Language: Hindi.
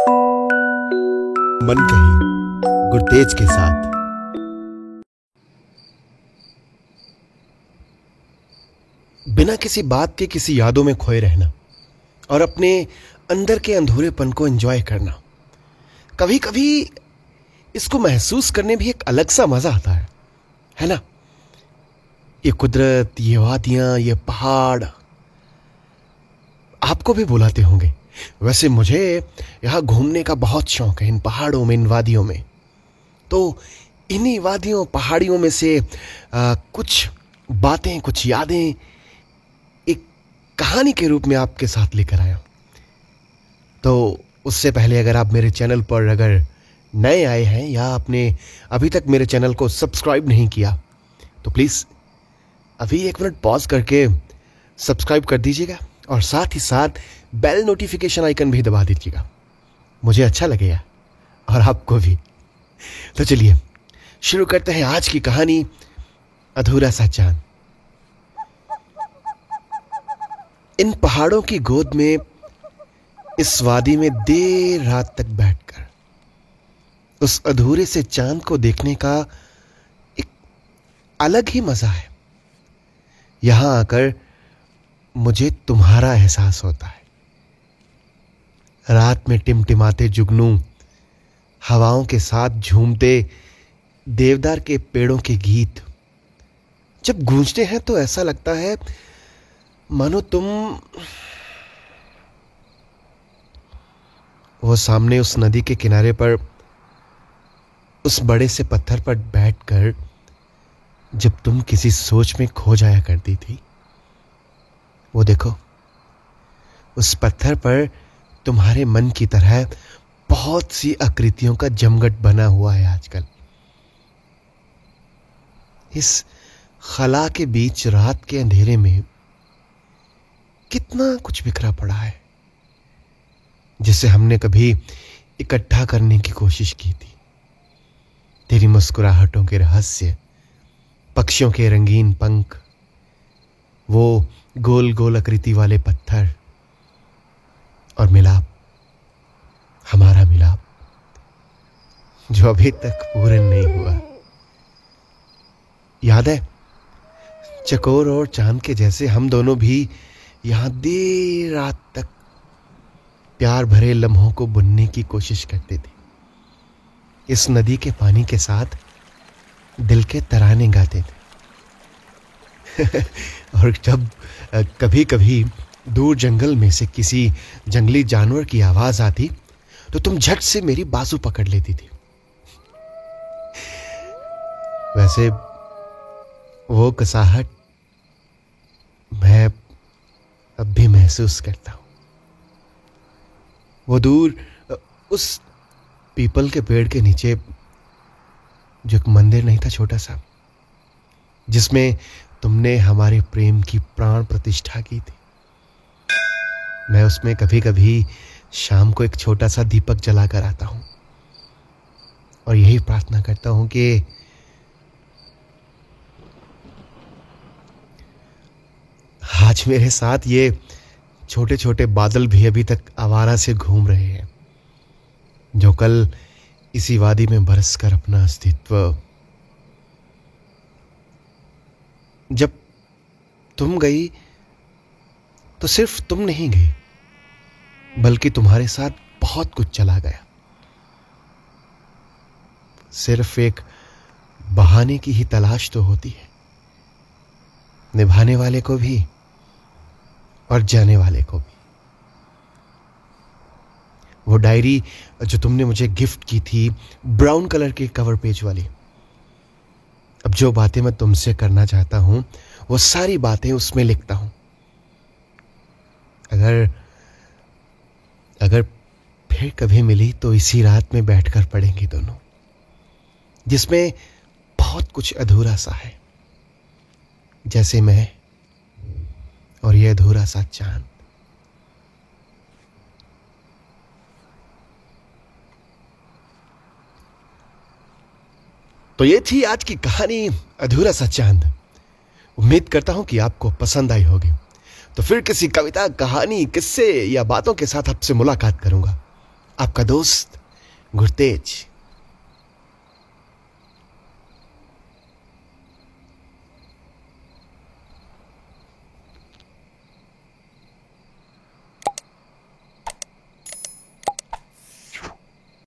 मन कही गुरतेज के साथ। बिना किसी बात के किसी यादों में खोए रहना और अपने अंदर के अधूरेपन को एंजॉय करना, कभी कभी इसको महसूस करने भी एक अलग सा मजा आता है ना। ये कुदरत, ये वादियां, ये पहाड़ आपको भी बुलाते होंगे। वैसे मुझे यहाँ घूमने का बहुत शौक है, इन पहाड़ों में, इन वादियों में। तो इन्हीं वादियों पहाड़ियों में से कुछ बातें, कुछ यादें एक कहानी के रूप में आपके साथ लेकर आया हूं। तो उससे पहले अगर आप मेरे चैनल पर अगर नए आए हैं या आपने अभी तक मेरे चैनल को सब्सक्राइब नहीं किया तो प्लीज़ अभी 1 मिनट पॉज करके सब्सक्राइब कर दीजिएगा और साथ ही साथ बेल नोटिफिकेशन आइकन भी दबा दीजिएगा। मुझे अच्छा लगेगा और आपको भी। तो चलिए शुरू करते हैं आज की कहानी, अधूरा सा चांद। इन पहाड़ों की गोद में, इस वादी में देर रात तक बैठकर उस अधूरे से चांद को देखने का एक अलग ही मजा है। यहां आकर मुझे तुम्हारा एहसास होता है। रात में टिमटिमाते जुगनू हवाओं के साथ झूमते देवदार के पेड़ों के गीत जब गूंजते हैं तो ऐसा लगता है मानो तुम वो सामने उस नदी के किनारे पर उस बड़े से पत्थर पर बैठकर जब तुम किसी सोच में खो जाया करती थी। वो देखो, उस पत्थर पर तुम्हारे मन की तरह बहुत सी आकृतियों का जमघट बना हुआ है आजकल। इस खला के बीच रात के अंधेरे में कितना कुछ बिखरा पड़ा है जिसे हमने कभी इकट्ठा करने की कोशिश की थी। तेरी मुस्कुराहटों के रहस्य, पक्षियों के रंगीन पंख, वो गोल गोल आकृति वाले पत्थर और मिलाप, हमारा मिलाप जो अभी तक पूर्ण नहीं हुआ। याद है, चकोर और चांद के जैसे हम दोनों भी यहां देर रात तक प्यार भरे लम्हों को बुनने की कोशिश करते थे। इस नदी के पानी के साथ दिल के तराने गाते थे। और जब कभी कभी दूर जंगल में से किसी जंगली जानवर की आवाज आती तो तुम झट से मेरी बाजू पकड़ लेती थी। वैसे वो कसाहट मैं अब भी महसूस करता हूं। वो दूर उस पीपल के पेड़ के नीचे जो एक मंदिर नहीं था, छोटा सा, जिसमें तुमने हमारे प्रेम की प्राण प्रतिष्ठा की थी। मैं उसमें कभी कभी शाम को एक छोटा सा दीपक जलाकर आता हूं और यही प्रार्थना करता हूं कि आज मेरे साथ ये छोटे छोटे बादल भी अभी तक आवारा से घूम रहे हैं, जो कल इसी वादी में बरसकर अपना अस्तित्व। जब तुम गई तो सिर्फ तुम नहीं गई, बल्कि तुम्हारे साथ बहुत कुछ चला गया। सिर्फ एक बहाने की ही तलाश तो होती है, निभाने वाले को भी और जाने वाले को भी। वो डायरी जो तुमने मुझे गिफ्ट की थी, ब्राउन कलर के कवर पेज वाली, अब जो बातें मैं तुमसे करना चाहता हूं वो सारी बातें उसमें लिखता हूं। अगर फिर कभी मिली तो इसी रात में बैठकर पढ़ेंगे दोनों, जिसमें बहुत कुछ अधूरा सा है, जैसे मैं और ये अधूरा सा चांद। तो ये थी आज की कहानी, अधूरा सा चांद। उम्मीद करता हूं कि आपको पसंद आई होगी। तो फिर किसी कविता, कहानी, किस्से या बातों के साथ आपसे मुलाकात करूंगा। आपका दोस्त गुरतेज।